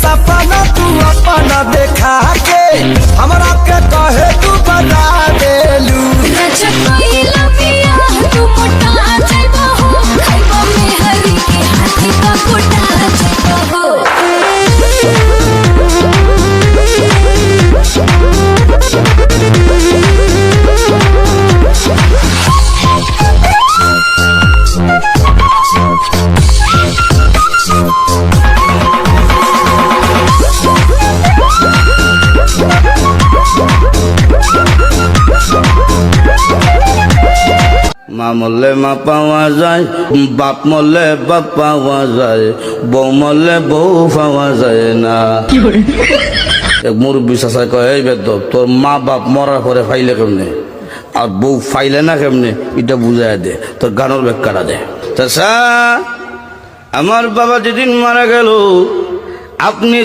सपना तू अपना देखा के हमरा के कहे तू बता देलू तू मोटा जाइबो हो खाइबो में हरी के हाथी का कोटा जाइबो हो মা মরলে মা পাওয়া যায়, বাপ মরলে বাপ পাওয়া যায়, বউ মরলে বউ পাওয়া যায় না। এক মুরব্বী চাচা কয়, এই বেদব তোর মা বাপ মরার পরে ফাইলে কেমনে আর বউ ফাইলে না কেমনে এটা বুঝাই দে, তোর গানোর ব্যাখ্যাটা দে। চাচা আমার বাবা যেদিন মারা গেল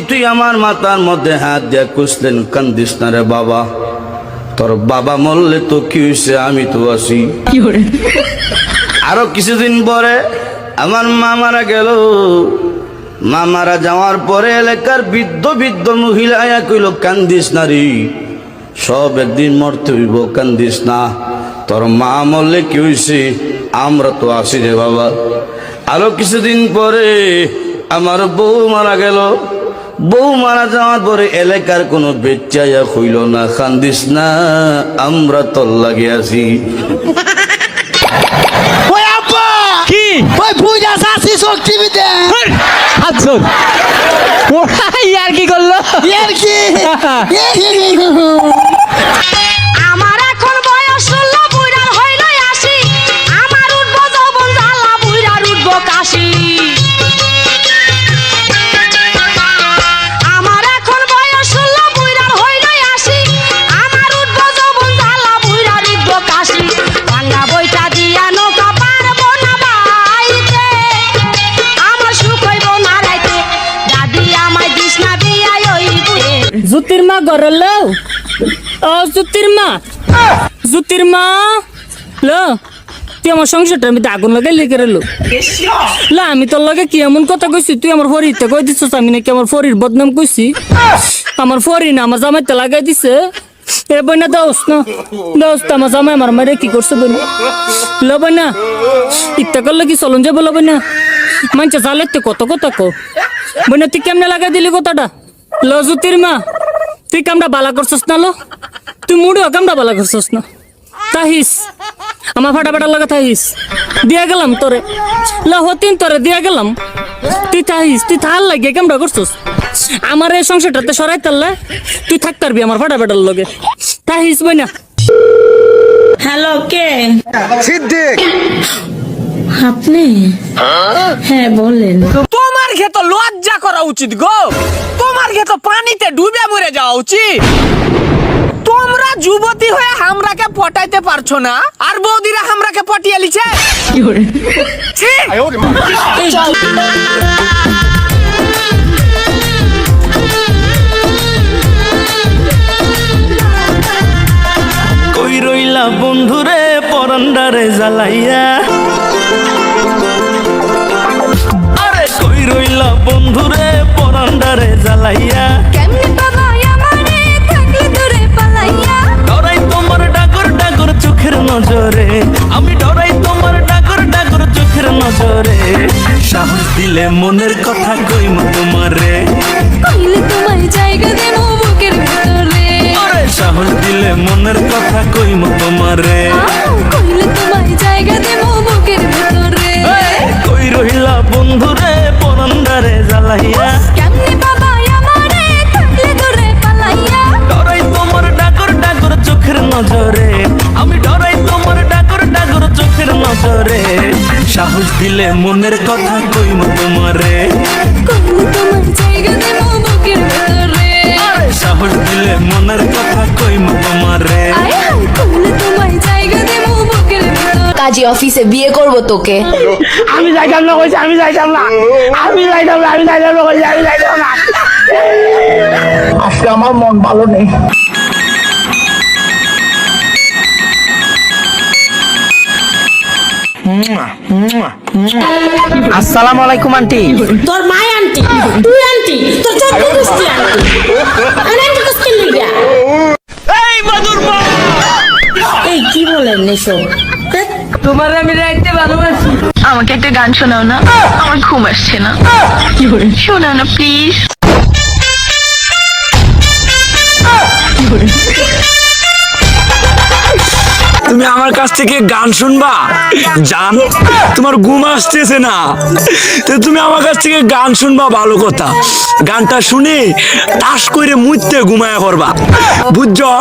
তুই আমার মাথার মধ্যে হাত দিয়ে কুসলেন, কান্দিস না রে বাবা, তোর বাবা মরলে তো কি হয়েছে আমি তো আছি। আরো কিছুদিন পরে আমার মা মারা গেল, মা মারা যাওয়ার পরে এলাকার বৃদ্ধ বৃদ্ধ মহিলা আয়া কইল, কান্দিস না রে, সব একদিন মরতে হইব, কান্দিস না, তোর মা মরলে কি হয়েছে আমরা তো আছি রে বাবা। আরো কিছুদিন পরে আমার বউ মারা গেল, বউ মারা যাওয়ার পরে এলাকার কোনো বেচাইয়া হইল না, কান্দিস না আমরা তোর লাগে আছি। কি ওই পূজা সাসি শক্তি বিদে আচ্ছা ইয়ার কি করলো এর কি আমার এখন বয়স 16 বুইড়ার হইল 80 আমার উঠবো যৌবন জ্বালা বুইড়ার উঠবো কাশি আমার এখন বয়স 16 বুইড়ার হইল 80 আমার উঠবো যৌবন জ্বালা বুইড়ার উঠবো কাশি ভাঙা বইটা দিয়া নৌকা পারবো না বাইতে আমার সুখ হইব না রাইতে দাদি আমায় দিস না বিয়াই হইব জুতির মা গরল ও জুতির মা লো তুই আমার সংসারটার মধ্যে আগুন লাগাই লেগে রেলো লা আমি তোর লগে কি এমন কথা কইছি, তুই আমার ফরিতে কই দিছিস আমি নাকি আমার ফরির বদনাম কইছি, আমার ফরি না আমার জামাইতে লাগাই দিছে। এ বইনা দোস না আমার জামাই আমার মারে কি করছে বইনা লো বইনা ইত্যা করলে কি চলন যাবো লো বইনা মানছে জালেতে কত কথা কো বইনা তুই কেমনে লাগাই দিলি কথাটা লো জুতির মা তুই কামটা বালা করছস না লো তুই মুড়িও কামটা বালা করছস না তাহিস আমার ফাটাফাটার লাগা তাহিস দিয়া গেলাম তোরে লা হতিন তোরে দিয়া গেলাম তুই তাহিস তুই থাল লাগে কামটা করছস আমার এই সংসারটাতে সরাই তাল্লা তুই থাক পারবি আমার ফাটাফাটার লগে তাহিস বই না। হ্যালো কে সিদ্দিক আপনি হ্যাঁ বলেন তোমার ক্ষেত্রে লজ্জা করা উচিত গো, তোমার ক্ষেত্রে পানিতে ডুবে মরে যাওয়া উচিত। তোমরা যুবতী হয়ে হামরাকে পটাইতে পারছো না আর বৌদিরা হামরাকে পটিয়ে লিছে। ছি! কই রইলা বন্ধুরে পরান্ডারে জ্বালাইয়া, আরে কই রইলা বন্ধুরে পরান্ডারে জ্বালাইয়া, কেমনে বাবা আমারে থাকলে দূরে পালাইয়া ডরাই তোমার ডাগর ডাগর চোখের নজরে, আমি ডরাই তোমার ডাগর ডাগর চোখের নজরে, সাহস দিলে মনের কথা কইমু তোমারে, কইলে তোমায় জায়গা দেবো বুকের ভিতরে আরে সাহস দিলে মনের কথা কইমু তোমারে, কইলে তোমায় জায়গা দেবো বুকের ভিতরে কই রইলা বন্ধুরে পরান্ডারে জ্বালাইয়া, কেমনে বাবা আমারে থাকলে দূরে পালাইয়া ডরাই তোমার ডাগর ডাগর চোখের নজরে, আমি ডরাই তোমার ডাগর ডাগর চোখের নজরে, সাহস দিলে মনের কথা কইমু তোমারে, কইলে তোমায় জায়গা দেবো বুকের ভিতরে সাহস দিলে মনের কথা কইমু তোমারে। আয় হায় কইলে তোমায় জায়গা দেবো বুকের ভিতরে কাজী অফিসে বিয়ে করব তোকে। আমি যাইতাম না কইছি, আমি যাইতাম না আজকে আমার মন ভালো নেই। আসসালামু আলাইকুম আন্টি। তোর মায় আন্টি আন্টি তুই আন্টি তোর চোদ্দ গোষ্ঠী আন্টি আমি আন্টি গোষ্ঠী লিগা এই কি বলেন এসব তোমার আমি রাইতে ভালোবাসি। আমাকে একটা গান শোনাও না, আমার ঘুম আসছে না। শোনাও না প্লিজ। তুমি আমার কাছ থেকে গান শুনবা জান? তোমার ঘুম আসতেছে না, তো তুমি আমার কাছ থেকে গান শুনবা ভালো কথা। গানটা শুনে তাস করে মুইতে ঘুমায় পড়বা, বুঝছো?